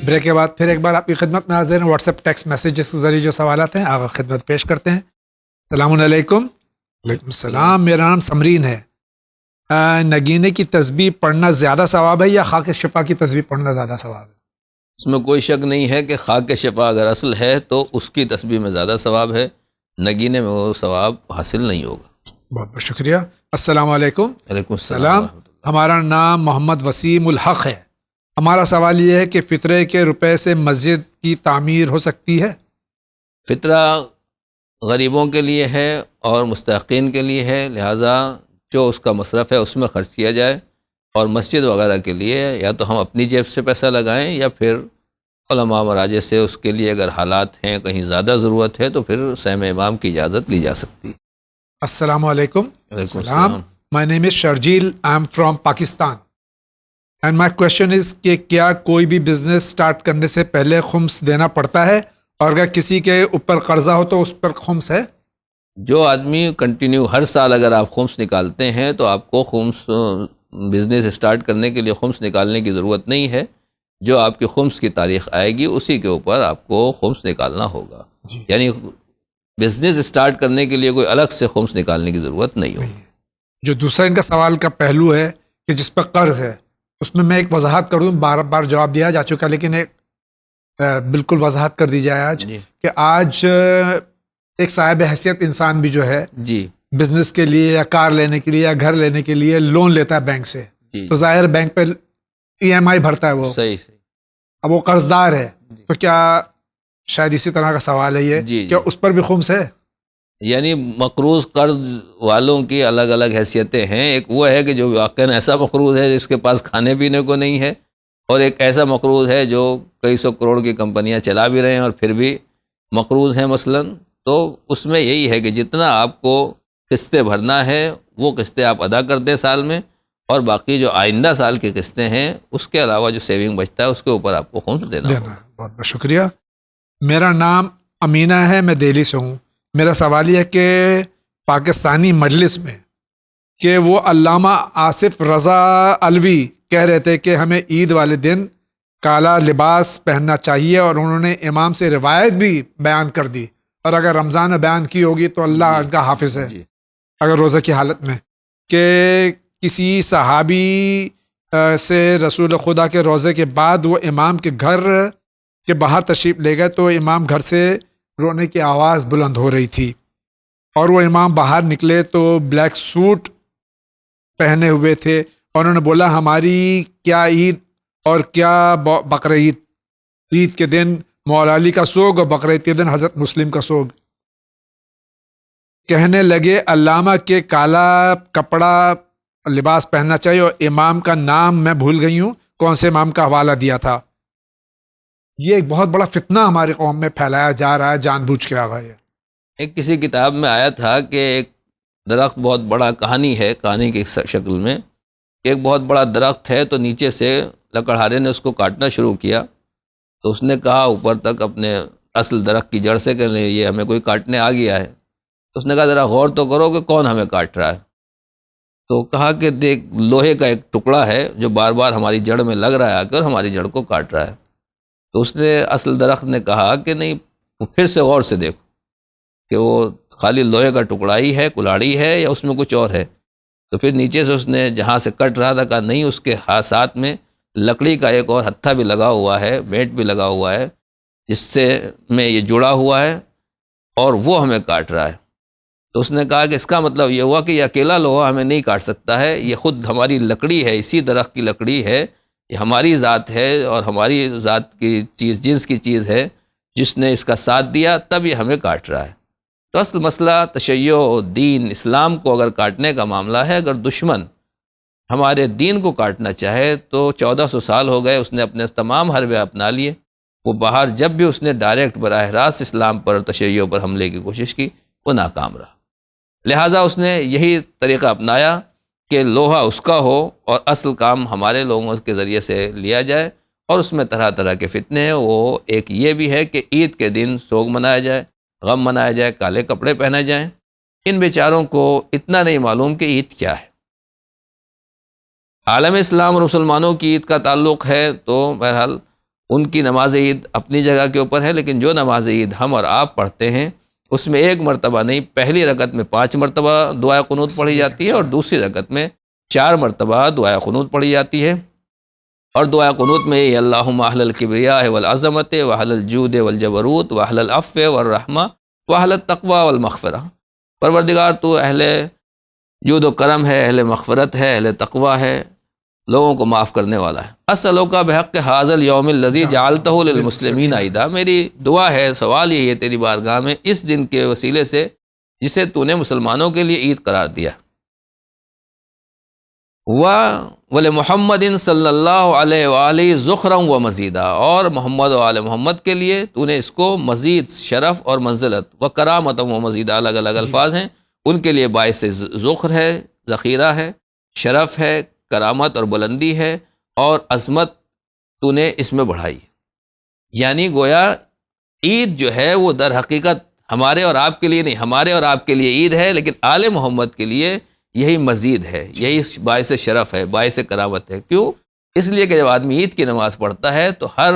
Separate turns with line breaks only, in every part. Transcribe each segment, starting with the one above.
Break کے بعد پھر ایک بار آپ کی خدمت میں حاضر ہیں. واٹس ایپ ٹیکسٹ میسیجز کے ذریعے جو سوالات ہیں آگے خدمت پیش کرتے ہیں. السلام علیکم. وعلیکم السلام. میرا نام سمرین ہے. نگینے کی تسبیح پڑھنا زیادہ ثواب ہے یا خاک شفا کی تسبیح پڑھنا زیادہ ثواب ہے؟
اس میں کوئی شک نہیں ہے کہ خاک شفا اگر اصل ہے تو اس کی تسبیح میں زیادہ ثواب ہے، نگینے میں وہ ثواب حاصل نہیں ہوگا.
بہت بہت شکریہ. السلام علیکم.
وعلیکم
السلام.
السلام.
ہمارا نام محمد وسیم الحق ہے. ہمارا سوال یہ ہے کہ فطرے کے روپے سے مسجد کی تعمیر ہو سکتی ہے؟
فطرہ غریبوں کے لیے ہے اور مستحقین کے لیے ہے، لہٰذا جو اس کا مصرف ہے اس میں خرچ کیا جائے، اور مسجد وغیرہ کے لیے یا تو ہم اپنی جیب سے پیسہ لگائیں یا پھر علماء مراجع سے اس کے لیے اگر حالات ہیں کہیں زیادہ ضرورت ہے تو پھر سہم امام کی اجازت لی جا سکتی ہے.
السلام علیکم.
وعلیکم السلام.
My name is Sharjeel. I am from Pakistan. And my question is کہ کیا کوئی بھی بزنس سٹارٹ کرنے سے پہلے خمس دینا پڑتا ہے، اور اگر کسی کے اوپر قرضہ ہو تو اس پر خمس ہے؟
جو آدمی کنٹینیو ہر سال اگر آپ خمس نکالتے ہیں تو آپ کو خمس بزنس اسٹارٹ کرنے کے لیے خمس نکالنے کی ضرورت نہیں ہے. جو آپ کی خمس کی تاریخ آئے گی اسی کے اوپر آپ کو خمس نکالنا ہوگا. یعنی بزنس اسٹارٹ کرنے کے لیے کوئی الگ سے خمس نکالنے کی ضرورت نہیں ہوگی.
جو دوسرا ان کا سوال کا پہلو ہے کہ جس پر قرض ہے، اس میں ایک وضاحت کر دوں. بار بار جواب دیا جا چکا لیکن ایک بالکل وضاحت کر دی جائے آج کہ آج ایک صاحب حیثیت انسان بھی جو ہے بزنس کے لیے یا کار لینے کے لیے یا گھر لینے کے لیے لون لیتا ہے بینک سے، تو ظاہر بینک پہ EMI بھرتا ہے وہ.
صحیح.
اب وہ قرض دار ہے تو کیا شاید اسی طرح کا سوال ہے یہ کہ اس پر بھی خمس ہے؟
یعنی مقروض قرض والوں کی الگ الگ حیثیتیں ہیں. ایک وہ ہے کہ جو واقعاً ایسا مقروض ہے جس کے پاس کھانے پینے کو نہیں ہے، اور ایک ایسا مقروض ہے جو کئی سو کروڑ کی کمپنیاں چلا بھی رہے ہیں اور پھر بھی مقروض ہیں مثلاً. تو اس میں یہی ہے کہ جتنا آپ کو قسطیں بھرنا ہے وہ قسطیں آپ ادا کر دیں سال میں، اور باقی جو آئندہ سال کی قسطیں ہیں اس کے علاوہ جو سیونگ بچتا ہے اس کے اوپر آپ کو خمس دینا ہوگا.
بہت بہت شکریہ. میرا نام امینہ ہے، میں دہلی سے ہوں. میرا سوال یہ ہے کہ پاکستانی مجلس میں کہ وہ علامہ آصف رضا علوی کہہ رہے تھے کہ ہمیں عید والے دن کالا لباس پہننا چاہیے، اور انہوں نے امام سے روایت بھی بیان کر دی، اور اگر رمضان میں بیان کی ہوگی تو اللہ ان کا حافظ ہے اگر روزہ کی حالت میں، کہ کسی صحابی سے رسول خدا کے روزے کے بعد وہ امام کے گھر کے باہر تشریف لے گئے تو امام گھر سے رونے کی آواز بلند ہو رہی تھی، اور وہ امام باہر نکلے تو بلیک سوٹ پہنے ہوئے تھے، اور انہوں نے بولا ہماری کیا عید اور کیا بقرعید، عید کے دن مولا علی کا سوگ اور بقرعید کے دن حضرت مسلم کا سوگ. کہنے لگے علامہ کے کالا کپڑا لباس پہننا چاہیے، اور امام کا نام میں بھول گئی ہوں کون سے امام کا حوالہ دیا تھا. یہ ایک بہت بڑا فتنہ ہماری قوم میں پھیلایا جا رہا ہے جان بوجھ کے. آگا یہ
ایک کسی کتاب میں آیا تھا کہ ایک درخت بہت بڑا، کہانی ہے کہانی کی شکل میں، کہ ایک بہت بڑا درخت ہے تو نیچے سے لکڑہارے نے اس کو کاٹنا شروع کیا، تو اس نے کہا اوپر تک اپنے اصل درخت کی جڑ سے کہ یہ ہمیں کوئی کاٹنے آ گیا ہے. تو اس نے کہا ذرا غور تو کرو کہ کون ہمیں کاٹ رہا ہے. تو کہا کہ دیکھ لوہے کا ایک ٹکڑا ہے جو بار بار ہماری جڑ میں لگ رہا ہے آ کر ہماری جڑ کو کاٹ رہا ہے. تو اس نے اصل درخت نے کہا کہ نہیں، پھر سے غور سے دیکھو کہ وہ خالی لوہے کا ٹکڑا ہی ہے، کلاڑی ہے، یا اس میں کچھ اور ہے. تو پھر نیچے سے اس نے جہاں سے کٹ رہا تھا کہا نہیں، اس کے ساتھ میں لکڑی کا ایک اور ہتھا بھی لگا ہوا ہے، بیٹ بھی لگا ہوا ہے، جس سے میں یہ جڑا ہوا ہے اور وہ ہمیں کاٹ رہا ہے. تو اس نے کہا کہ اس کا مطلب یہ ہوا کہ یہ اکیلا لوہا ہمیں نہیں کاٹ سکتا ہے، یہ خود ہماری لکڑی ہے، اسی درخت کی لکڑی ہے، یہ ہماری ذات ہے اور ہماری ذات کی چیز، جنس کی چیز ہے، جس نے اس کا ساتھ دیا تب یہ ہمیں کاٹ رہا ہے. تو اصل مسئلہ تشیع و دین اسلام کو اگر کاٹنے کا معاملہ ہے، اگر دشمن ہمارے دین کو کاٹنا چاہے تو 1400 سال ہو گئے، اس نے اپنے تمام حربے اپنا لیے. وہ باہر جب بھی اس نے ڈائریکٹ براہ راست اسلام پر تشیع پر حملے کی کوشش کی وہ ناکام رہا. لہٰذا اس نے یہی طریقہ اپنایا کہ لوہا اس کا ہو اور اصل کام ہمارے لوگوں کے ذریعے سے لیا جائے، اور اس میں طرح طرح کے فتنے ہیں. وہ ایک یہ بھی ہے کہ عید کے دن سوگ منایا جائے، غم منایا جائے، کالے کپڑے پہنے جائیں. ان بیچاروں کو اتنا نہیں معلوم کہ عید کیا ہے. عالم اسلام اور مسلمانوں کی عید کا تعلق ہے تو بہرحال ان کی نماز عید اپنی جگہ کے اوپر ہے، لیکن جو نماز عید ہم اور آپ پڑھتے ہیں اس میں ایک مرتبہ نہیں، پہلی رکعت میں 5 مرتبہ دعائے قنوت پڑھی جاتی ہے اور دوسری رکعت میں 4 مرتبہ دعائے قنوت پڑھی جاتی ہے۔ اور دعائے قنوت میں یہ اللہم اہل الکبریاء والعظمت واہل الجود والجبروت واہل العفو والرحمہ واہل التقوی والمغفرہ، پروردگار تو اہل جود و کرم ہے، اہل مغفرت ہے، اہل تقوی ہے، لوگوں کو معاف کرنے والا ہے۔ اسألک بحق ھذا اليوم الذی جعلتہ للمسلمین عیدا، میری دعا ہے، سوال یہی ہے تیری بارگاہ میں اس دن کے وسیلے سے جسے تو نے مسلمانوں کے لیے عید قرار دیا۔ وَلِمُحَمَّدٍ صلی اللہ علیہ وآلہ ذخرًا ومزیدا، اور محمد و آل محمد کے لیے تو نے اس کو مزید شرف اور منزلت و کرامت و مزیدہ، الگ الگ الفاظ ہیں، ان کے لیے باعث ذخر ہے، ذخیرہ ہے، شرف ہے، کرامت اور بلندی ہے، اور عظمت تو نے اس میں بڑھائی۔ یعنی گویا عید جو ہے وہ در حقیقت ہمارے اور آپ کے لیے نہیں، ہمارے اور آپ کے لیے عید ہے، لیکن آل محمد کے لیے یہی مزید ہے، یہی باعث شرف ہے، باعث کرامت ہے۔ کیوں؟ اس لیے کہ جب آدمی عید کی نماز پڑھتا ہے تو ہر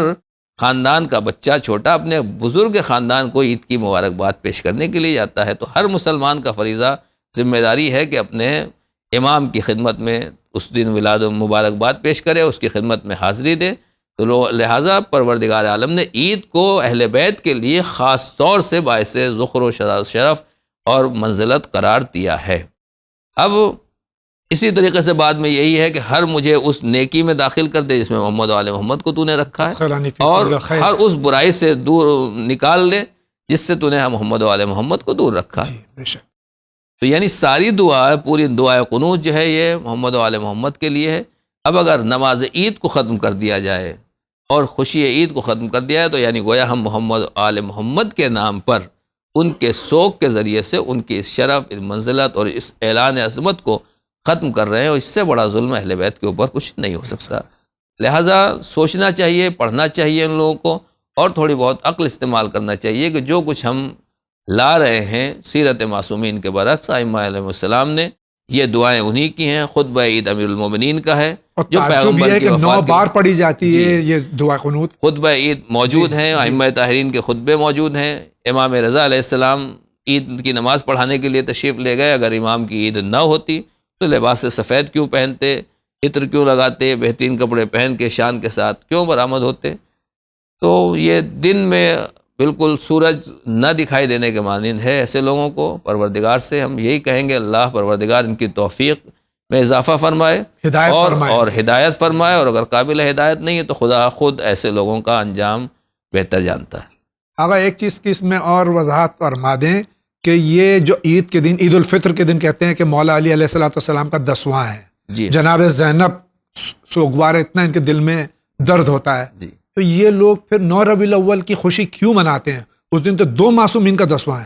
خاندان کا بچہ چھوٹا اپنے بزرگ خاندان کو عید کی مبارکباد پیش کرنے کے لیے جاتا ہے، تو ہر مسلمان کا فریضہ ذمہ داری ہے کہ اپنے امام کی خدمت میں اس دن ولاد و مبارکباد پیش کرے، اس کی خدمت میں حاضری دے۔ تو لہٰذا پروردگار عالم نے عید کو اہل بیت کے لیے خاص طور سے باعث ذخر و شرف اور منزلت قرار دیا ہے۔ اب اسی طریقے سے بعد میں یہی ہے کہ ہر مجھے اس نیکی میں داخل کر دے جس میں محمد و آل محمد کو تو نے رکھا ہے، اور ہر اس برائی سے دور نکال دے جس سے تو نے محمد و آل محمد کو دور رکھا ہے۔ تو یعنی ساری دعا، پوری دعائے قنوت جو ہے یہ محمد و آل محمد کے لیے ہے۔ اب اگر نماز عید کو ختم کر دیا جائے اور خوشی عید کو ختم کر دیا ہے تو یعنی گویا ہم محمد و آل محمد کے نام پر ان کے سوگ کے ذریعے سے ان کی اس شرف، اس منزلت اور اس اعلان عظمت کو ختم کر رہے ہیں، اور اس سے بڑا ظلم اہل بیت کے اوپر کچھ نہیں ہو سکتا۔ لہٰذا سوچنا چاہیے، پڑھنا چاہیے ان لوگوں کو، اور تھوڑی بہت عقل استعمال کرنا چاہیے کہ جو کچھ ہم لا رہے ہیں سیرت معصومین کے برعکس، ائمہ علیہ السلام نے یہ دعائیں انہی کی ہیں، خطبہ عید امیر المومنین کا ہے، جو پیغمبر کی وفات
9 بار پڑھی جاتی ہے یہ دعا قنوت،
خطبہ عید موجود ہیں، ائمہ طاہرین کے خطبے موجود ہیں۔ امام رضا علیہ السلام عید کی نماز پڑھانے کے لیے تشریف لے گئے، اگر امام کی عید نہ ہوتی تو لباس سفید کیوں پہنتے، عطر کیوں لگاتے، بہترین کپڑے پہن کے شان کے ساتھ کیوں برآمد ہوتے؟ تو یہ دن میں بالکل سورج نہ دکھائی دینے کے مانند ہے ایسے لوگوں کو۔ پروردگار سے ہم یہی کہیں گے اللہ پروردگار ان کی توفیق میں اضافہ فرمائے اور ہدایت فرمائے، اور اگر قابل ہدایت نہیں ہے تو خدا خود ایسے لوگوں کا انجام بہتر جانتا ہے۔
آقا ایک چیز کی اس میں اور وضاحت فرما دیں کہ یہ جو عید کے دن، عید الفطر کے دن کہتے ہیں کہ مولا علی علیہ السلام کا 10واں ہے،
جی
جناب زینب سوگوار، اتنا ان کے دل میں درد ہوتا ہے،
جی،
تو یہ لوگ پھر 9 ربیع الاول کی خوشی کیوں مناتے ہیں؟ اس دن تو 2 معصومین کا 10واں ہے،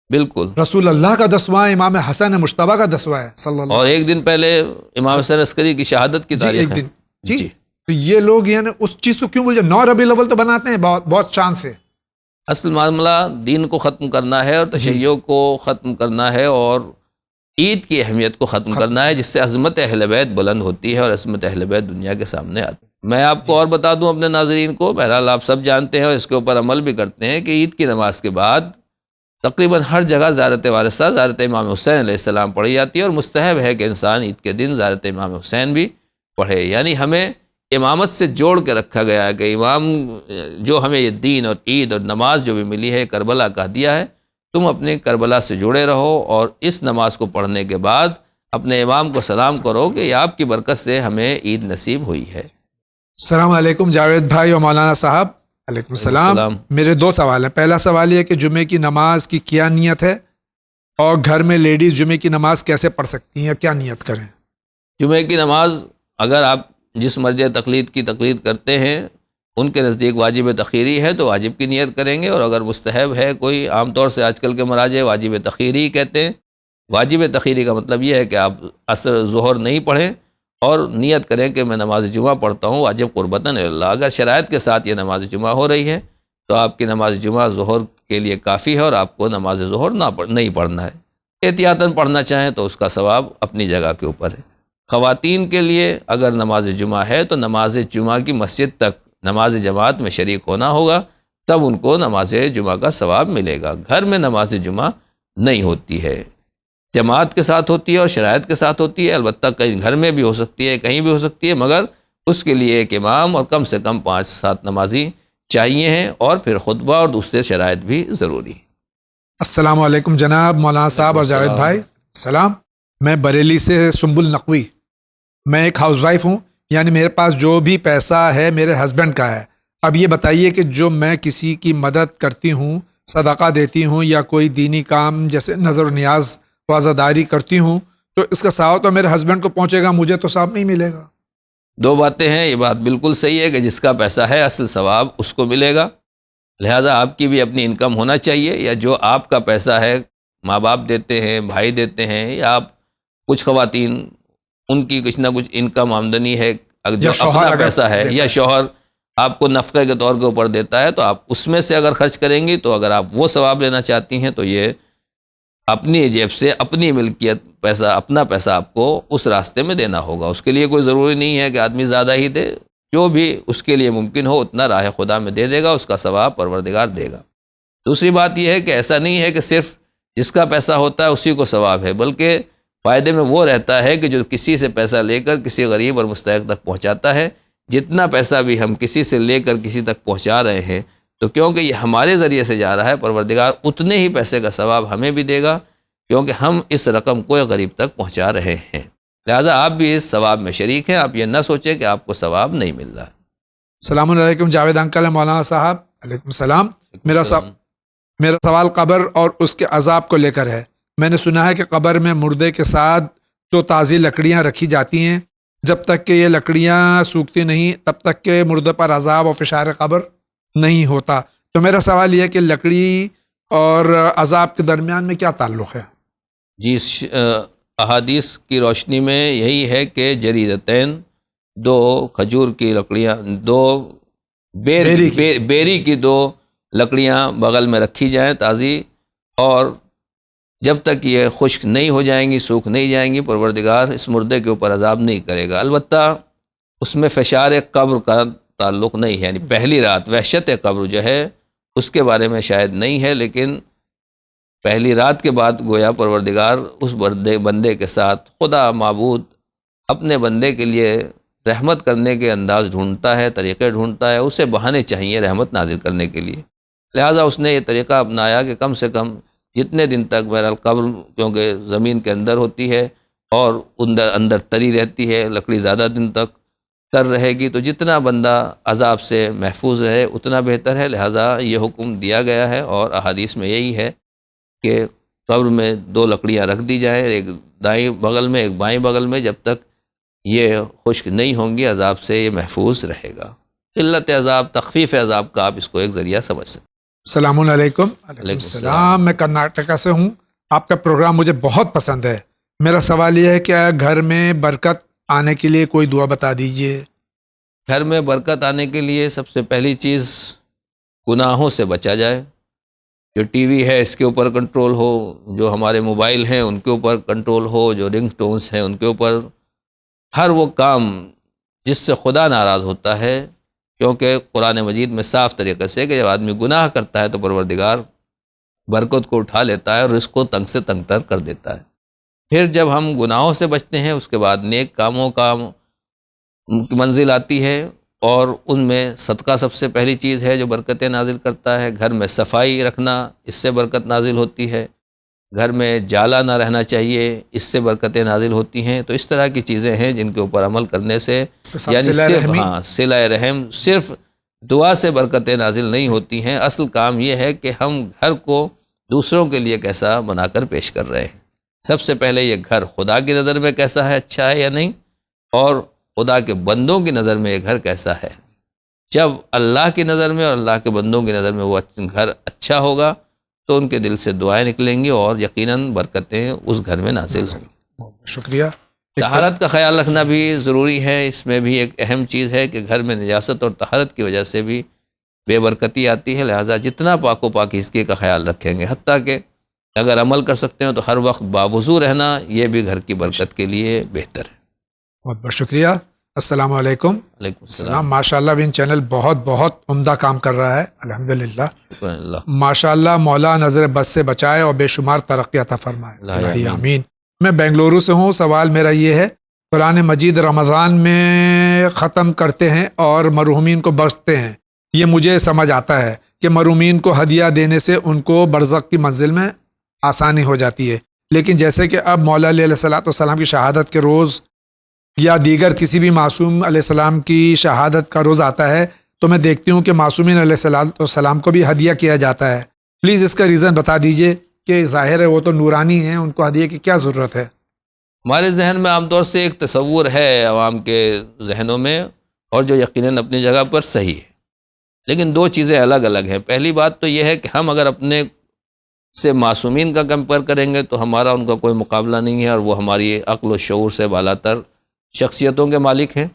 بالکل،
رسول اللہ کا 10واں، امام حسن مجتبیٰ کا 10واں ہے صلی اللہ،
اور ایک دن پہلے امام حسین عسکری کی شہادت کی تاریخ ہے۔
جی، تو یہ لوگ یعنی اس چیز کو کیوں بولتے ہیں؟ 9 ربیع الاول تو بناتے ہیں بہت شان سے۔
اصل معاملہ دین کو ختم کرنا ہے، اور تشیع کو ختم کرنا ہے، اور عید کی اہمیت کو ختم کرنا ہے، جس سے عظمت اہل بیت بلند ہوتی ہے اور عظمت اہل بیت دنیا کے سامنے آتی ہے۔ میں آپ کو اور بتا دوں اپنے ناظرین کو، بہرحال آپ سب جانتے ہیں اور اس کے اوپر عمل بھی کرتے ہیں، کہ عید کی نماز کے بعد تقریباً ہر جگہ زیارت وارثہ، زیارت امام حسین علیہ السلام پڑھی جاتی ہے، اور مستحب ہے کہ انسان عید کے دن زیارت امام حسین بھی پڑھے۔ یعنی ہمیں امامت سے جوڑ کے رکھا گیا ہے کہ امام جو ہمیں یہ دین اور عید اور نماز جو بھی ملی ہے کربلا کا دیا ہے، تم اپنے کربلا سے جڑے رہو، اور اس نماز کو پڑھنے کے بعد اپنے امام کو سلام کرو کہ یہ آپ کی برکت سے ہمیں عید نصیب ہوئی ہے۔
السلام علیکم جاوید بھائی اور مولانا صاحب۔ علیکم السلام۔ میرے 2 سوال ہیں۔ پہلا سوال یہ کہ جمعے کی نماز کی کیا نیت ہے، اور گھر میں لیڈیز جمعے کی نماز کیسے پڑھ سکتی ہیں، کیا نیت کریں؟
جمعے کی نماز اگر آپ جس مرجع تقلید کی تقلید کرتے ہیں ان کے نزدیک واجب تخیری ہے تو واجب کی نیت کریں گے، اور اگر مستحب ہے کوئی، عام طور سے آج کل کے مراجع واجب تخیری کہتے ہیں۔ واجب تخیری کا مطلب یہ ہے کہ آپ عصر ظہر نہیں پڑھیں اور نیت کریں کہ میں نماز جمعہ پڑھتا ہوں واجب قربتاً اللہ۔ اگر شرائط کے ساتھ یہ نماز جمعہ ہو رہی ہے تو آپ کی نماز جمعہ ظہر کے لیے کافی ہے، اور آپ کو نماز ظہر نہیں پڑھنا ہے۔ احتیاطاً پڑھنا چاہیں تو اس کا ثواب اپنی جگہ کے اوپر ہے۔ خواتین کے لیے اگر نماز جمعہ ہے تو نماز جمعہ کی مسجد تک نماز جماعت میں شریک ہونا ہوگا، تب ان کو نماز جمعہ کا ثواب ملے گا۔ گھر میں نماز جمعہ نہیں ہوتی ہے، جماعت کے ساتھ ہوتی ہے اور شرائط کے ساتھ ہوتی ہے، البتہ کہیں گھر میں بھی ہو سکتی ہے، کہیں بھی ہو سکتی ہے، مگر اس کے لیے ایک امام اور کم سے کم 5-7 نمازی چاہیے ہیں، اور پھر خطبہ اور دوسرے شرائط بھی ضروری ہیں۔
السلام علیکم جناب مولانا صاحب اور جاوید بھائی، سلام۔ میں بریلی سے سنبل نقوی، میں ایک ہاؤس وائف ہوں، یعنی میرے پاس جو بھی پیسہ ہے میرے ہسبینڈ کا ہے۔ اب یہ بتائیے کہ جو میں کسی کی مدد کرتی ہوں، صدقہ دیتی ہوں یا کوئی دینی کام جیسے نظر و نیاز روزہ کرتی ہوں، تو اس کا ثواب تو میرے ہسبینڈ کو پہنچے گا، مجھے تو ثواب نہیں ملے گا۔
دو باتیں ہیں، یہ بات بالکل صحیح ہے کہ جس کا پیسہ ہے اصل ثواب اس کو ملے گا، لہٰذا آپ کی بھی اپنی انکم ہونا چاہیے، یا جو آپ کا پیسہ ہے ماں باپ دیتے ہیں، بھائی دیتے ہیں، یا آپ کچھ خواتین ان کی کچھ نہ کچھ انکم آمدنی ہے، جو اپنا پیسہ ہے، یا شوہر آپ کو نفقے کے طور کے اوپر دیتا ہے، تو آپ اس میں سے اگر خرچ کریں گی تو اگر آپ وہ ثواب لینا چاہتی ہیں تو یہ اپنی جیب سے اپنی ملکیت پیسہ، اپنا پیسہ آپ کو اس راستے میں دینا ہوگا۔ اس کے لیے کوئی ضروری نہیں ہے کہ آدمی زیادہ ہی دے، جو بھی اس کے لیے ممکن ہو اتنا راہ خدا میں دے گا، اس کا ثواب پروردگار دے گا۔ دوسری بات یہ ہے کہ ایسا نہیں ہے کہ صرف جس کا پیسہ ہوتا ہے اسی کو ثواب ہے، بلکہ فائدے میں وہ رہتا ہے کہ جو کسی سے پیسہ لے کر کسی غریب اور مستحق تک پہنچاتا ہے۔ جتنا پیسہ بھی ہم کسی سے لے کر کسی تک پہنچا رہے ہیں تو کیونکہ یہ ہمارے ذریعے سے جا رہا ہے، پروردگار اتنے ہی پیسے کا ثواب ہمیں بھی دے گا، کیونکہ ہم اس رقم کو غریب تک پہنچا رہے ہیں۔ لہٰذا آپ بھی اس ثواب میں شریک ہیں، آپ یہ نہ سوچیں کہ آپ کو ثواب نہیں مل رہا ہے۔
السلام علیکم جاوید انکل، مولانا صاحب۔ علیکم السلام۔ میرا سوال قبر اور اس کے عذاب کو لے کر ہے۔ میں نے سنا ہے کہ قبر میں مردے کے ساتھ تو تازی لکڑیاں رکھی جاتی ہیں، جب تک کہ یہ لکڑیاں سوکھتی نہیں تب تک کہ مردے پر عذاب اور فشار قبر نہیں ہوتا۔ تو میرا سوال یہ ہے کہ لکڑی اور عذاب کے درمیان میں کیا تعلق ہے؟
جی، احادیث کی روشنی میں یہی ہے کہ جریدتین، 2 کھجور کی لکڑیاں، 2 بیری کی 2 لکڑیاں بغل میں رکھی جائیں تازی، اور جب تک یہ خشک نہیں ہو جائیں گی، سوکھ نہیں جائیں گی، پروردگار اس مردے کے اوپر عذاب نہیں کرے گا۔ البتہ اس میں فشار قبر کا تعلق نہیں ہے، یعنی پہلی رات وحشت قبر جو ہے اس کے بارے میں شاید نہیں ہے، لیکن پہلی رات کے بعد گویا پروردگار اس بندے کے ساتھ، خدا معبود اپنے بندے کے لیے رحمت کرنے کے انداز ڈھونڈتا ہے، طریقے ڈھونڈتا ہے، اسے بہانے چاہیے رحمت نازل کرنے کے لیے۔ لہٰذا اس نے یہ طریقہ اپنایا کہ کم سے کم جتنے دن تک بہرحال قبر کیونکہ زمین کے اندر ہوتی ہے اور اندر تری رہتی ہے، لکڑی زیادہ دن تک تر رہے گی، تو جتنا بندہ عذاب سے محفوظ رہے اتنا بہتر ہے۔ لہٰذا یہ حکم دیا گیا ہے، اور احادیث میں یہی ہے کہ قبر میں 2 لکڑیاں رکھ دی جائیں، ایک دائیں بغل میں ایک بائیں بغل میں، جب تک یہ خشک نہیں ہوں گی عذاب سے یہ محفوظ رہے گا۔ قلت عذاب، تخفیف عذاب کا آپ اس کو ایک ذریعہ سمجھ سکتے ہیں۔
السلام علیکم۔ علیکم السلام۔ میں کرناٹکا سے ہوں، آپ کا پروگرام مجھے بہت پسند ہے۔ میرا سوال یہ ہے کہ گھر میں برکت آنے کے لیے کوئی دعا بتا دیجئے۔
گھر میں برکت آنے کے لیے سب سے پہلی چیز گناہوں سے بچا جائے۔ جو ٹی وی ہے اس کے اوپر کنٹرول ہو، جو ہمارے موبائل ہیں ان کے اوپر کنٹرول ہو، جو رنگ ٹونز ہیں ان کے اوپر، ہر وہ کام جس سے خدا ناراض ہوتا ہے، کیونکہ قرآن مجید میں صاف طریقے سے کہ جب آدمی گناہ کرتا ہے تو پروردگار برکت کو اٹھا لیتا ہے اور رزق کو تنگ سے تنگ تر کر دیتا ہے۔ پھر جب ہم گناہوں سے بچتے ہیں اس کے بعد نیک کاموں کا منزل آتی ہے، اور ان میں صدقہ سب سے پہلی چیز ہے جو برکتیں نازل کرتا ہے۔ گھر میں صفائی رکھنا، اس سے برکت نازل ہوتی ہے۔ گھر میں جالا نہ رہنا چاہیے، اس سے برکتیں نازل ہوتی ہیں۔ تو اس طرح کی چیزیں ہیں جن کے اوپر عمل کرنے سے، یعنی صرف صلہ رحم، صرف دعا سے برکتیں نازل نہیں ہوتی ہیں۔ اصل کام یہ ہے کہ ہم گھر کو دوسروں کے لیے کیسا بنا کر پیش کر رہے ہیں۔ سب سے پہلے یہ گھر خدا کی نظر میں کیسا ہے، اچھا ہے یا نہیں، اور خدا کے بندوں کی نظر میں یہ گھر کیسا ہے۔ جب اللہ کی نظر میں اور اللہ کے بندوں کی نظر میں وہ گھر اچھا ہوگا تو ان کے دل سے دعائیں نکلیں گی اور یقیناً برکتیں اس گھر میں نازل ہوں گی۔
شکریہ۔
طہارت کا خیال رکھنا بھی ضروری ہے، اس میں بھی ایک اہم چیز ہے کہ گھر میں نجاست اور طہارت کی وجہ سے بھی بے برکتی آتی ہے۔ لہٰذا جتنا پاک و پاکیزگی کا خیال رکھیں گے، حتیٰ کہ اگر عمل کر سکتے ہیں تو ہر وقت باوضو رہنا، یہ بھی گھر کی برکت کے لیے بہتر ہے۔
بہت بہت شکریہ۔ السلام علیکم.
علیکم السلام.
السلام. ماشاء اللہ ون چینل بہت بہت عمدہ کام کر رہا ہے الحمدللہ.
شکر اللہ.
ماشاء اللہ مولا نظر بد سے بچائے اور بے شمار ترقی عطا فرمائے.
اللہ
آمین. میں بنگلورو سے ہوں. سوال میرا یہ ہے، قرآن مجید رمضان میں ختم کرتے ہیں اور مرحومین کو بخشتے ہیں. یہ مجھے سمجھ آتا ہے کہ مرحومین کو ہدیہ دینے سے ان کو برزخ کی منزل میں آسانی ہو جاتی ہے، لیکن جیسے کہ اب مولا علیہ السلام کی شہادت کے روز یا دیگر کسی بھی معصوم علیہ السلام کی شہادت کا روز آتا ہے تو میں دیکھتی ہوں کہ معصومین علیہ السلام کو بھی ہدیہ کیا جاتا ہے. پلیز اس کا ریزن بتا دیجئے کہ ظاہر ہے وہ تو نورانی ہیں، ان کو ہدیہ کی کیا ضرورت ہے؟
ہمارے ذہن میں عام طور سے ایک تصور ہے عوام کے ذہنوں میں، اور جو یقیناً اپنی جگہ پر صحیح ہے، لیکن دو چیزیں الگ الگ ہیں. پہلی بات تو یہ ہے کہ ہم اگر اپنے سے معصومین کا کمپیئر کریں گے تو ہمارا ان کا کوئی مقابلہ نہیں ہے، اور وہ ہماری عقل و شعور سے بالا تر شخصیتوں کے مالک ہیں.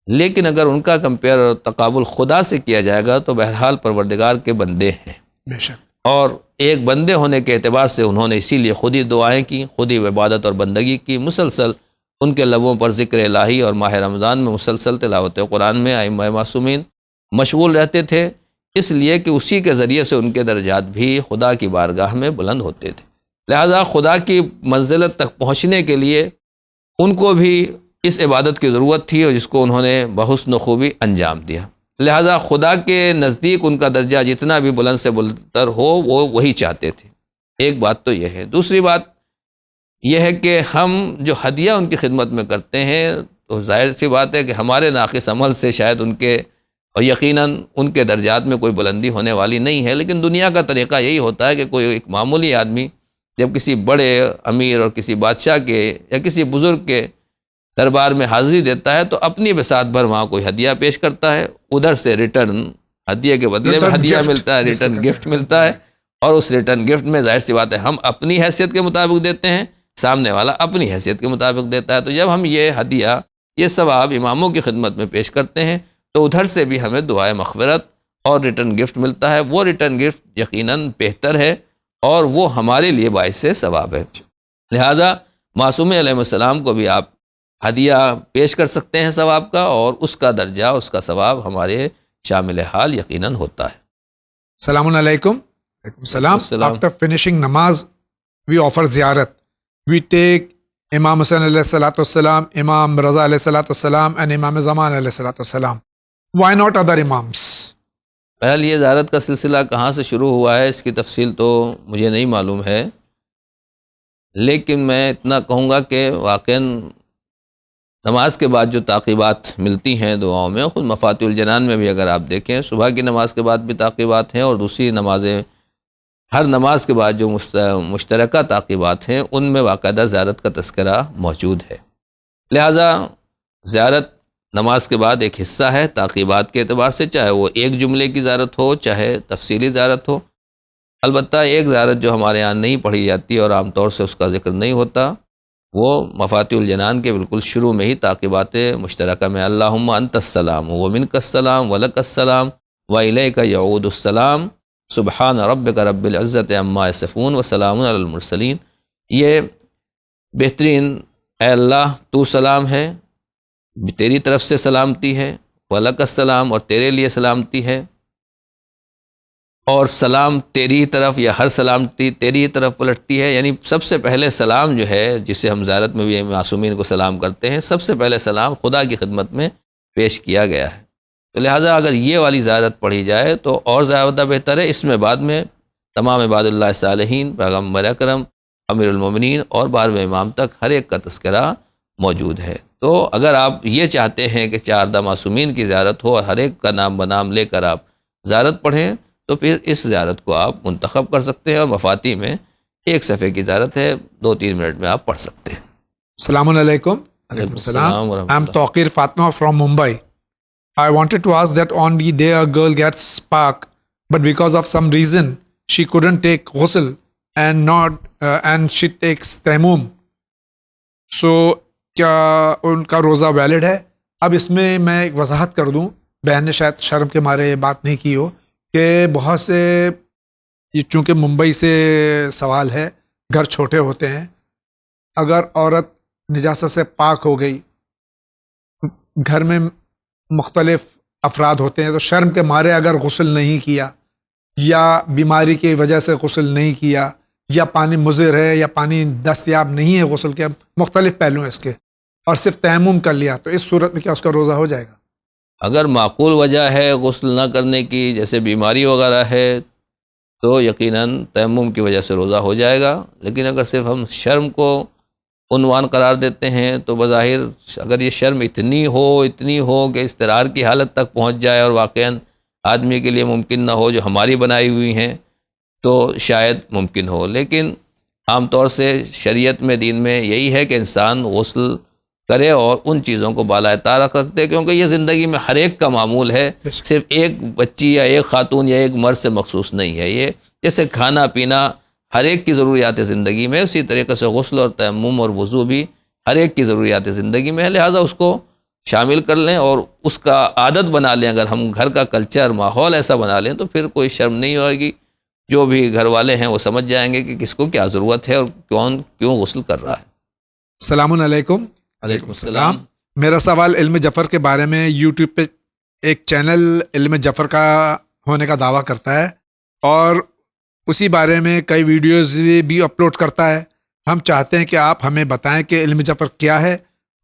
لیکن اگر ان کا کمپیئر اور تقابل خدا سے کیا جائے گا تو بہرحال پروردگار کے بندے ہیں،
بے شک.
اور ایک بندے ہونے کے اعتبار سے انہوں نے اسی لیے خود ہی دعائیں کی، خود ہی عبادت اور بندگی کی. مسلسل ان کے لبوں پر ذکر الہی اور ماہ رمضان میں مسلسل تلاوت قرآن میں ائمہ معصومین مشغول رہتے تھے، اس لیے کہ اسی کے ذریعے سے ان کے درجات بھی خدا کی بارگاہ میں بلند ہوتے تھے. لہذا خدا کی منزلت تک پہنچنے کے لیے ان کو بھی اس عبادت کی ضرورت تھی، اور جس کو انہوں نے بحسن و خوبی انجام دیا. لہذا خدا کے نزدیک ان کا درجہ جتنا بھی بلند سے بلندتر ہو وہ وہی چاہتے تھے. ایک بات تو یہ ہے. دوسری بات یہ ہے کہ ہم جو ہدیہ ان کی خدمت میں کرتے ہیں تو ظاہر سی بات ہے کہ ہمارے ناقص عمل سے شاید ان کے، اور یقیناً ان کے درجات میں کوئی بلندی ہونے والی نہیں ہے. لیکن دنیا کا طریقہ یہی ہوتا ہے کہ کوئی ایک معمولی آدمی جب کسی بڑے امیر اور کسی بادشاہ کے یا کسی بزرگ کے دربار میں حاضری دیتا ہے تو اپنی بساط بھر وہاں کوئی ہدیہ پیش کرتا ہے، ادھر سے ریٹرن ہدیہ کے بدلے میں ہدیہ ملتا ہے، ریٹرن گفٹ ملتا ہے، اور اس ریٹرن گفٹ میں ظاہر سی بات ہے ہم اپنی حیثیت کے مطابق دیتے ہیں، سامنے والا اپنی حیثیت کے مطابق دیتا ہے. تو جب ہم یہ ہدیہ، یہ ثواب اماموں کی خدمت میں پیش کرتے ہیں تو ادھر سے بھی ہمیں دعائے مغفرت اور ریٹرن گفٹ ملتا ہے. وہ ریٹرن گفٹ یقیناً بہتر ہے اور وہ ہمارے لیے باعث ثواب ہے. لہٰذا معصوم علیہ السلام کو بھی آپ ہدیہ پیش کر سکتے ہیں ثواب کا، اور اس کا درجہ، اس کا ثواب ہمارے شامل حال یقیناً ہوتا ہے.
السلام علیکم. السلام. After finishing namaz, we offer ziyarat. We take Imam Hussain alayhi salatu wassalam, Imam Raza alayhi salatu wassalam, and Imam Zaman alayhi salatu wassalam. Why not other imams?
بہرحال یہ زیارت کا سلسلہ کہاں سے شروع ہوا ہے اس کی تفصیل تو مجھے نہیں معلوم ہے، لیکن میں اتنا کہوں گا کہ واقعاً نماز کے بعد جو تعقیبات ملتی ہیں دعاؤں میں، خود مفاتیح الجنان میں بھی اگر آپ دیکھیں صبح کی نماز کے بعد بھی تعقیبات ہیں، اور دوسری نمازیں، ہر نماز کے بعد جو مشترکہ تعقیبات ہیں ان میں باقاعدہ زیارت کا تذکرہ موجود ہے. لہٰذا زیارت نماز کے بعد ایک حصہ ہے تعقیبات کے اعتبار سے، چاہے وہ ایک جملے کی زیارت ہو چاہے تفصیلی زیارت ہو. البتہ ایک زیارت جو ہمارے ہاں نہیں پڑھی جاتی اور عام طور سے اس کا ذکر نہیں ہوتا، وہ مفاتیح الجنان کے بالکل شروع میں ہی تعقیبات مشترکہ میں اللہم انت السلام ومنک السلام ولک السلام والیک یعود السلام سبحان ربک رب العزت عما یصفون وسلام علی المرسلین. یہ بہترین، اے اللہ تو سلام ہے، تیری طرف سے سلامتی ہے، ولک السلام اور تیرے لیے سلامتی ہے، اور سلام تیری طرف یا ہر سلامتی تیری طرف پلٹتی ہے. یعنی سب سے پہلے سلام جو ہے، جسے ہم زیارت میں بھی معصومین کو سلام کرتے ہیں، سب سے پہلے سلام خدا کی خدمت میں پیش کیا گیا ہے. تو لہٰذا اگر یہ والی زیارت پڑھی جائے تو اور زیادہ بہتر ہے. اس میں بعد میں تمام عباد اللہ صالحین، پیغمبر اکرم، امیر المومنین اور 12ویں امام تک ہر ایک کا تذکرہ موجود ہے. تو اگر آپ یہ چاہتے ہیں کہ 4 معصومین کی زیارت ہو اور ہر ایک کا نام بنام لے کر آپ زیارت پڑھیں تو پھر اس زیارت کو آپ منتخب کر سکتے ہیں، اور مفاتیح میں ایک صفحے کی زیارت ہے، 2-3 منٹ میں آپ پڑھ سکتے ہیں.
السلام علیکم. علیکم السلام.
ورحمۃ
I'm
Allah.
Tawqir Fatima from Mumbai. I wanted to ask that on the day a girl gets spark, but because of some reason she couldn't take ghusl and she takes tayammum. So کیا ان کا روزہ valid ہے؟ اب اس میں ایک وضاحت کر دوں، بہن نے شاید شرم کے مارے یہ بات نہیں کی ہو، کہ بہت سے، چونکہ ممبئی سے سوال ہے، گھر چھوٹے ہوتے ہیں، اگر عورت نجاست سے پاک ہو گئی، گھر میں مختلف افراد ہوتے ہیں، تو شرم کے مارے اگر غسل نہیں کیا یا بیماری کی وجہ سے غسل نہیں کیا یا پانی مضر ہے یا پانی دستیاب نہیں ہے غسل کے، مختلف پہلو ہیں اس کے، اور صرف تیمم کر لیا، تو اس صورت میں کیا اس کا روزہ ہو جائے گا؟
اگر معقول وجہ ہے غسل نہ کرنے کی، جیسے بیماری وغیرہ ہے، تو یقیناً تیمم کی وجہ سے روزہ ہو جائے گا. لیکن اگر صرف ہم شرم کو عنوان قرار دیتے ہیں تو بظاہر اگر یہ شرم اتنی ہو کہ اضطرار کی حالت تک پہنچ جائے اور واقعاً آدمی کے لیے ممکن نہ ہو، جو ہماری بنائی ہوئی ہیں، تو شاید ممکن ہو. لیکن عام طور سے شریعت میں، دین میں یہی ہے کہ انسان غسل کرے اور ان چیزوں کو بالائے طاق رکھتے، کیونکہ یہ زندگی میں ہر ایک کا معمول ہے، صرف ایک بچی یا ایک خاتون یا ایک مرد سے مخصوص نہیں ہے. یہ جیسے کھانا پینا ہر ایک کی ضروریات زندگی میں، اسی طریقے سے غسل اور تیمم اور وضو بھی ہر ایک کی ضروریات زندگی میں ہے. لہٰذا اس کو شامل کر لیں اور اس کا عادت بنا لیں. اگر ہم گھر کا کلچر، ماحول ایسا بنا لیں تو پھر کوئی شرم نہیں ہوئے گی. جو بھی گھر والے ہیں وہ سمجھ جائیں گے کہ کس کو کیا ضرورت ہے اور کیوں غسل کر رہا ہے.
السلام علیکم.
علیکم السلام.
میرا سوال علم جعفر کے بارے میں. یوٹیوب پہ ایک چینل علم جعفر کا ہونے کا دعویٰ کرتا ہے اور اسی بارے میں کئی ویڈیوز بھی اپلوڈ کرتا ہے. ہم چاہتے ہیں کہ آپ ہمیں بتائیں کہ علم جعفر کیا ہے،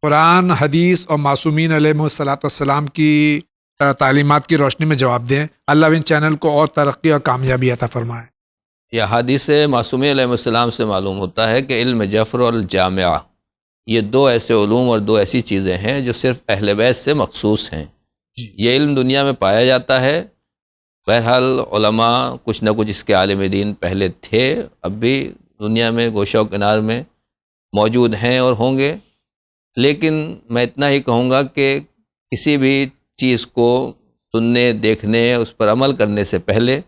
قرآن، حدیث اور معصومین علیہ الصلاۃ والسلام کی تعلیمات کی روشنی میں جواب دیں. اللہ ان چینل کو اور ترقی اور کامیابی عطا فرمائے.
یہ حدیث معصومین علیہ السلام سے معلوم ہوتا ہے کہ علم جعفر اور الجامعہ، یہ دو ایسے علوم اور دو ایسی چیزیں ہیں جو صرف اہل بیت سے مخصوص ہیں. یہ علم دنیا میں پایا جاتا ہے. بہرحال علماء کچھ نہ کچھ اس کے عالم دین پہلے تھے، اب بھی دنیا میں گوشہ و کنار میں موجود ہیں اور ہوں گے. لیکن میں اتنا ہی کہوں گا کہ کسی بھی چیز کو سننے، دیکھنے، اس پر عمل کرنے سے پہلے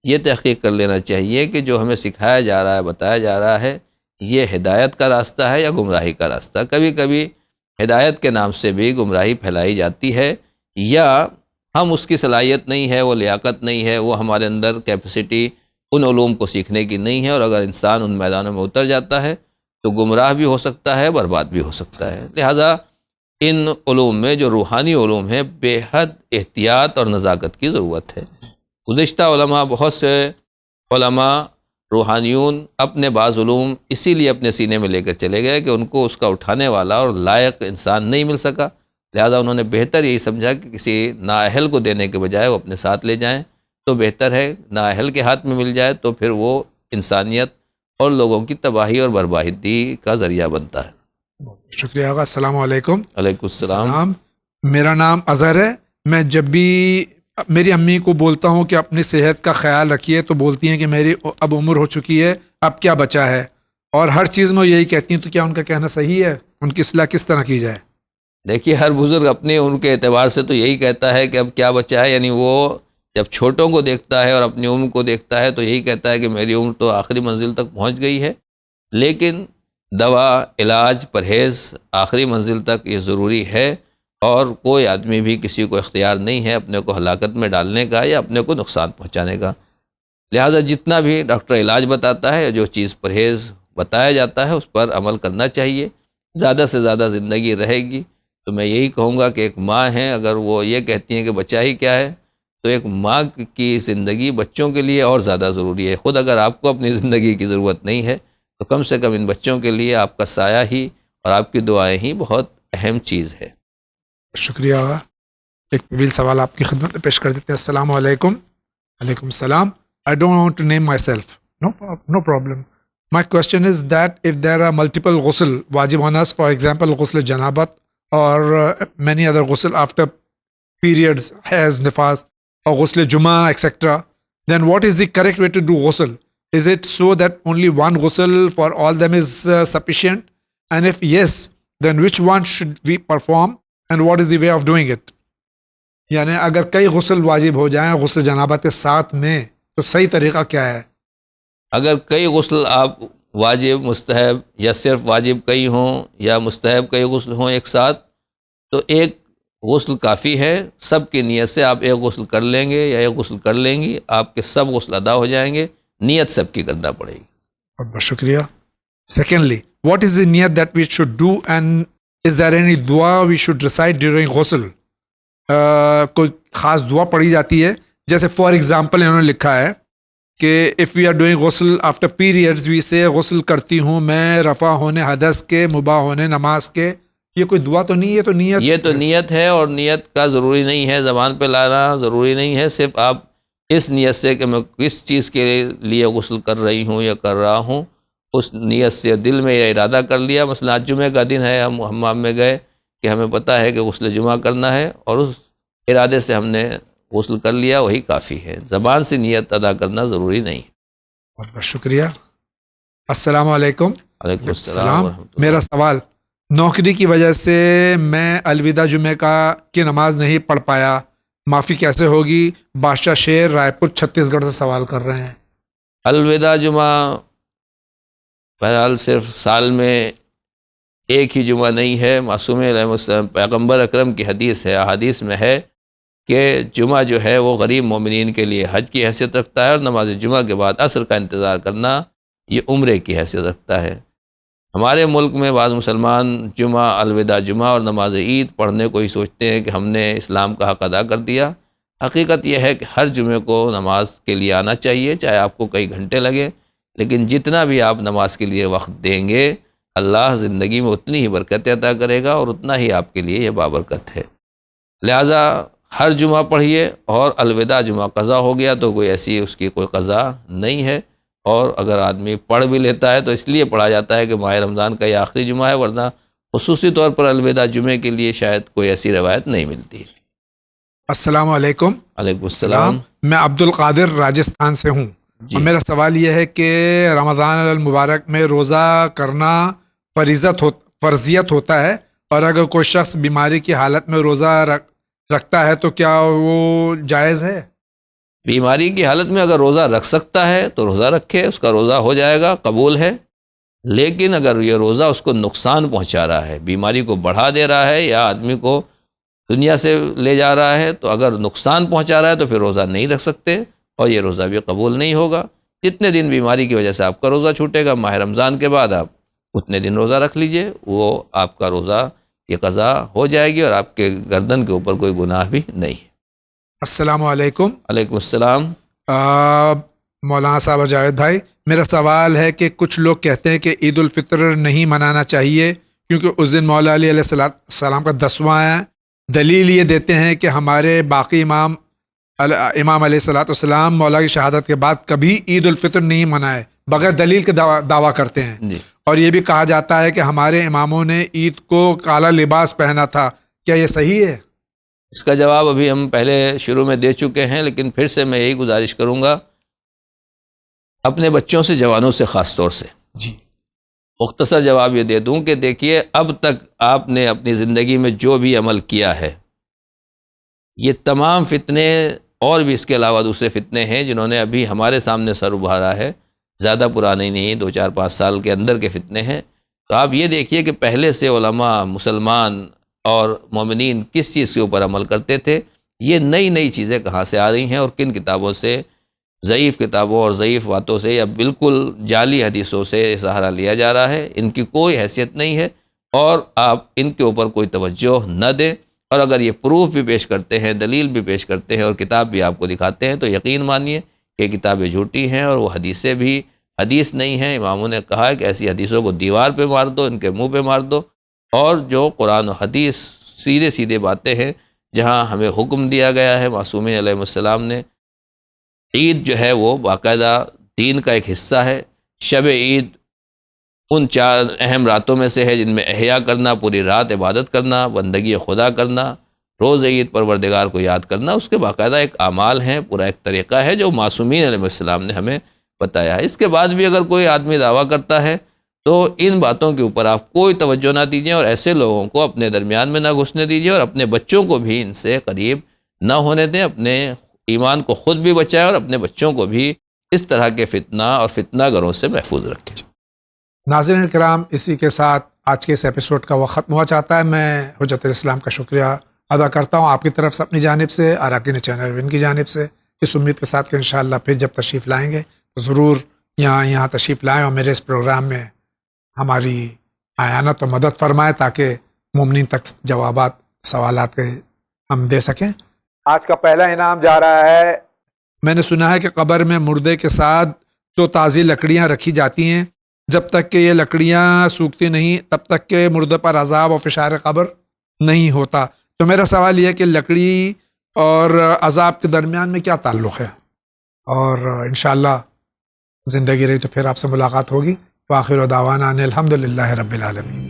یہ تحقیق کر لینا چاہیے کہ جو ہمیں سکھایا جا رہا ہے، بتایا جا رہا ہے، یہ ہدایت کا راستہ ہے یا گمراہی کا راستہ. کبھی کبھی ہدایت کے نام سے بھی گمراہی پھیلائی جاتی ہے، یا ہم اس کی صلاحیت نہیں ہے، وہ لیاقت نہیں ہے، وہ ہمارے اندر کیپیسٹی ان علوم کو سیکھنے کی نہیں ہے، اور اگر انسان ان میدانوں میں اتر جاتا ہے تو گمراہ بھی ہو سکتا ہے، برباد بھی ہو سکتا ہے. لہذا ان علوم میں جو روحانی علوم ہیں، بے حد احتیاط اور نزاکت کی ضرورت ہے. گزشتہ علماء، بہت سے علماء روحانیون اپنے بعض علوم اسی لیے اپنے سینے میں لے کر چلے گئے کہ ان کو اس کا اٹھانے والا اور لائق انسان نہیں مل سکا. لہذا انہوں نے بہتر یہی سمجھا کہ کسی نااہل کو دینے کے بجائے وہ اپنے ساتھ لے جائیں تو بہتر ہے. نااہل کے ہاتھ میں مل جائے تو پھر وہ انسانیت اور لوگوں کی تباہی اور بربادی کا ذریعہ بنتا ہے.
شکریہ آقا. السلام علیکم.
علیکم السلام.
میرا نام اظہر ہے. میں جب بھی میری امی کو بولتا ہوں کہ اپنی صحت کا خیال رکھیے تو بولتی ہیں کہ میری اب عمر ہو چکی ہے، اب کیا بچا ہے، اور ہر چیز میں یہی کہتی ہیں. تو کیا ان کا کہنا صحیح ہے؟ ان کی اصلاح کس طرح کی جائے؟
دیکھیے، ہر بزرگ اپنے ان کے اعتبار سے تو یہی کہتا ہے کہ اب کیا بچا ہے. یعنی وہ جب چھوٹوں کو دیکھتا ہے اور اپنی عمر کو دیکھتا ہے تو یہی کہتا ہے کہ میری عمر تو آخری منزل تک پہنچ گئی ہے. لیکن دوا، علاج، پرہیز آخری منزل تک یہ ضروری ہے، اور کوئی آدمی بھی کسی کو اختیار نہیں ہے اپنے کو ہلاکت میں ڈالنے کا یا اپنے کو نقصان پہنچانے کا. لہٰذا جتنا بھی ڈاکٹر علاج بتاتا ہے، جو چیز پرہیز بتایا جاتا ہے، اس پر عمل کرنا چاہیے. زیادہ سے زیادہ زندگی رہے گی تو میں یہی کہوں گا کہ ایک ماں ہے، اگر وہ یہ کہتی ہیں کہ بچہ ہی کیا ہے، تو ایک ماں کی زندگی بچوں کے لیے اور زیادہ ضروری ہے. خود اگر آپ کو اپنی زندگی کی ضرورت نہیں ہے تو کم سے کم ان بچوں کے لیے آپ کا سایہ ہی اور آپ کی دعائیں ہی بہت اہم چیز ہے.
شکریہ آقا. ایک طویل سوال آپ کی خدمت میں پیش کر دیتے ہیں. السلام علیکم. علیکم السلام. I don't want to name myself. No problem. My question is that if there are multiple ghusl wajib on us, for example, ghusl janabat or many other ghusl after periods, has nifas, or ghusl juma, etc., then what is the correct way to do ghusl? Is it so that only one ghusl for all them is sufficient? And if yes, then which one should we perform and what is the way of doing it? یعنی اگر کئی غسل واجب ہو جائیں غسل جنابت کے ساتھ میں تو صحیح طریقہ کیا ہے؟
اگر کئی غسل آپ واجب، مستحب، یا صرف واجب کئی ہوں یا مستحب کئی غسل ہوں ایک ساتھ، تو ایک غسل کافی ہے. سب کی نیت سے آپ ایک غسل کر لیں گے یا ایک غسل کر لیں گی، آپ کے سب غسل ادا ہو جائیں گے. نیت سب کی کرنا پڑے گی.
بہت بہت شکریہ. Secondly, what is the niyat that we should do and is there any dua we should recite during ghusl? کوئی خاص دعا پڑھی جاتی ہے؟ جیسے فار ایگزامپل انہوں نے لکھا ہے کہ اف وی آر ڈوئنگ غسل آفٹر پیریڈز وی سے غسل کرتی ہوں میں رفع ہونے حدث کے مباح ہونے نماز کے. یہ کوئی دعا تو نہیں ہے؟ تو نیت،
یہ تو نیت ہے، اور نیت کا ضروری نہیں ہے، زبان پہ لانا ضروری نہیں ہے. صرف آپ اس نیت سے کہ میں کس چیز کے لیے غسل کر رہی ہوں یا کر رہا ہوں، اس نیت سے دل میں یہ ارادہ کر لیا. مثلا آج جمعہ کا دن ہے، ہم حمام میں گئے کہ ہمیں پتہ ہے کہ غسل جمعہ کرنا ہے، اور اس ارادے سے ہم نے غسل کر لیا، وہی کافی ہے. زبان سے نیت ادا کرنا ضروری نہیں.
بہت بہت شکریہ. السلام علیکم.
علیکم السلام ورحمۃ اللہ.
میرا سوال، نوکری کی وجہ سے میں الوداع جمعہ کی نماز نہیں پڑھ پایا، معافی کیسے ہوگی؟ بادشاہ شیر رائے پور چھتیس گڑھ سے سوال کر رہے ہیں.
الوداع جمعہ بہرحال صرف سال میں ایک ہی جمعہ نہیں ہے. معصوم علیہ السلام پیغمبر اکرم کی حدیث ہے، احادیث میں ہے کہ جمعہ جو ہے وہ غریب مومنین کے لیے حج کی حیثیت رکھتا ہے، اور نماز جمعہ کے بعد عصر کا انتظار کرنا یہ عمرے کی حیثیت رکھتا ہے. ہمارے ملک میں بعض مسلمان جمعہ، الوداع جمعہ اور نماز عید پڑھنے کو ہی سوچتے ہیں کہ ہم نے اسلام کا حق ادا کر دیا. حقیقت یہ ہے کہ ہر جمعے کو نماز کے لیے آنا چاہیے، چاہے آپ کو کئی گھنٹے لگے، لیکن جتنا بھی آپ نماز کے لیے وقت دیں گے اللہ زندگی میں اتنی ہی برکت عطا کرے گا، اور اتنا ہی آپ کے لیے یہ بابرکت ہے. لہٰذا ہر جمعہ پڑھیے، اور الوداع جمعہ قضا ہو گیا تو کوئی ایسی اس کی کوئی قضا نہیں ہے. اور اگر آدمی پڑھ بھی لیتا ہے تو اس لیے پڑھا جاتا ہے کہ ماہ رمضان کا یہ آخری جمعہ ہے، ورنہ خصوصی طور پر الوداع جمعے کے لیے شاید کوئی ایسی روایت نہیں ملتی.
السلام علیکم.
علیکم السلام.
میں عبد القادر راجستھان سے ہوں. اور میرا سوال یہ ہے کہ رمضان المبارک میں روزہ کرنا فرضیت ہوتا ہے، اور اگر کوئی شخص بیماری کی حالت میں روزہ رکھتا ہے تو کیا وہ جائز ہے؟
بیماری کی حالت میں اگر روزہ رکھ سکتا ہے تو روزہ رکھے، اس کا روزہ ہو جائے گا، قبول ہے. لیکن اگر یہ روزہ اس کو نقصان پہنچا رہا ہے، بیماری کو بڑھا دے رہا ہے، یا آدمی کو دنیا سے لے جا رہا ہے، تو اگر نقصان پہنچا رہا ہے تو پھر روزہ نہیں رکھ سکتے، اور یہ روزہ بھی قبول نہیں ہوگا. جتنے دن بیماری کی وجہ سے آپ کا روزہ چھوٹے گا، ماہ رمضان کے بعد آپ اتنے دن روزہ رکھ لیجئے، وہ آپ کا روزہ یہ قضا ہو جائے گی، اور آپ کے گردن کے اوپر کوئی گناہ بھی نہیں.
السلام علیکم.
علیکم السلام.
مولانا صاحب جاوید بھائی، میرا سوال ہے کہ کچھ لوگ کہتے ہیں کہ عید الفطر نہیں منانا چاہیے کیونکہ اس دن مولا علی علیہ السلام کا 10واں ہے. دلیل یہ دیتے ہیں کہ ہمارے باقی امام علیہ السلام مولا کی شہادت کے بعد کبھی عید الفطر نہیں منائے، بغیر دلیل کے دعویٰ کرتے ہیں.
جی.
اور یہ بھی کہا جاتا ہے کہ ہمارے اماموں نے عید کو کالا لباس پہنا تھا. کیا یہ صحیح ہے؟
اس کا جواب ابھی ہم پہلے شروع میں دے چکے ہیں، لیکن پھر سے میں یہی گزارش کروں گا اپنے بچوں سے، جوانوں سے خاص طور سے.
جی.
مختصر جواب یہ دے دوں کہ دیکھیے، اب تک آپ نے اپنی زندگی میں جو بھی عمل کیا ہے، یہ تمام فتنے اور بھی اس کے علاوہ دوسرے فتنے ہیں جنہوں نے ابھی ہمارے سامنے سر ابھارا ہے، زیادہ پرانے نہیں، 2-4-5 سال کے اندر کے فتنے ہیں. تو آپ یہ دیکھیے کہ پہلے سے علماء، مسلمان اور مومنین کس چیز کے اوپر عمل کرتے تھے، یہ نئی نئی چیزیں کہاں سے آ رہی ہیں، اور کن کتابوں سے، ضعیف کتابوں اور ضعیف باتوں سے، یا بالکل جعلی حدیثوں سے سہارا لیا جا رہا ہے. ان کی کوئی حیثیت نہیں ہے، اور آپ ان کے اوپر کوئی توجہ نہ دیں. اور اگر یہ پروف بھی پیش کرتے ہیں، دلیل بھی پیش کرتے ہیں، اور کتاب بھی آپ کو دکھاتے ہیں، تو یقین مانیے کہ کتابیں جھوٹی ہیں، اور وہ حدیثیں بھی حدیث نہیں ہیں. اماموں نے کہا ہے کہ ایسی حدیثوں کو دیوار پہ مار دو، ان کے منہ پہ مار دو. اور جو قرآن و حدیث سیدھے سیدھے باتیں ہیں، جہاں ہمیں حکم دیا گیا ہے معصومین علیہ السلام نے، عید جو ہے وہ باقاعدہ دین کا ایک حصہ ہے. شب عید ان 4 اہم راتوں میں سے ہے جن میں احیا کرنا، پوری رات عبادت کرنا، بندگی خدا کرنا، روز عید پروردگار کو یاد کرنا، اس کے باقاعدہ ایک اعمال ہیں، پورا ایک طریقہ ہے جو معصومین علیہ السلام نے ہمیں بتایا ہے. اس کے بعد بھی اگر کوئی آدمی دعویٰ کرتا ہے تو ان باتوں کے اوپر آپ کوئی توجہ نہ دیجیے، اور ایسے لوگوں کو اپنے درمیان میں نہ گھسنے دیجیے، اور اپنے بچوں کو بھی ان سے قریب نہ ہونے دیں. اپنے ایمان کو خود بھی بچائیں، اور اپنے بچوں کو بھی اس طرح کے فتنہ اور فتنہ گروں سے محفوظ رکھیں.
ناظرین کرام، اسی کے ساتھ آج کے اس ایپیسوڈ کا وقت ختم ہوا چاہتا ہے. میں حجت الاسلام کا شکریہ ادا کرتا ہوں آپ کی طرف سے، اپنی جانب سے، اراکین چینل ون کی جانب سے، اس امید کے ساتھ کہ انشاءاللہ پھر جب تشریف لائیں گے تو ضرور یہاں تشریف لائیں، اور میرے اس پروگرام میں ہماری اعانت و مدد فرمائیں، تاکہ مومنین تک جوابات سوالات کے ہم دے سکیں۔ آج کا پہلا انعام جا رہا ہے۔ میں نے سنا ہے کہ قبر میں مردے کے ساتھ تو تازی لکڑیاں رکھی جاتی ہیں، جب تک کہ یہ لکڑیاں سوکھتی نہیں تب تک کہ مردے پر عذاب اور فشار قبر نہیں ہوتا۔ تو میرا سوال یہ ہے کہ لکڑی اور عذاب کے درمیان میں کیا تعلق ہے؟ اور انشاءاللہ زندگی رہی تو پھر آپ سے ملاقات ہوگی۔ وآخر دعوانا ان الحمد للہ رب العالمین۔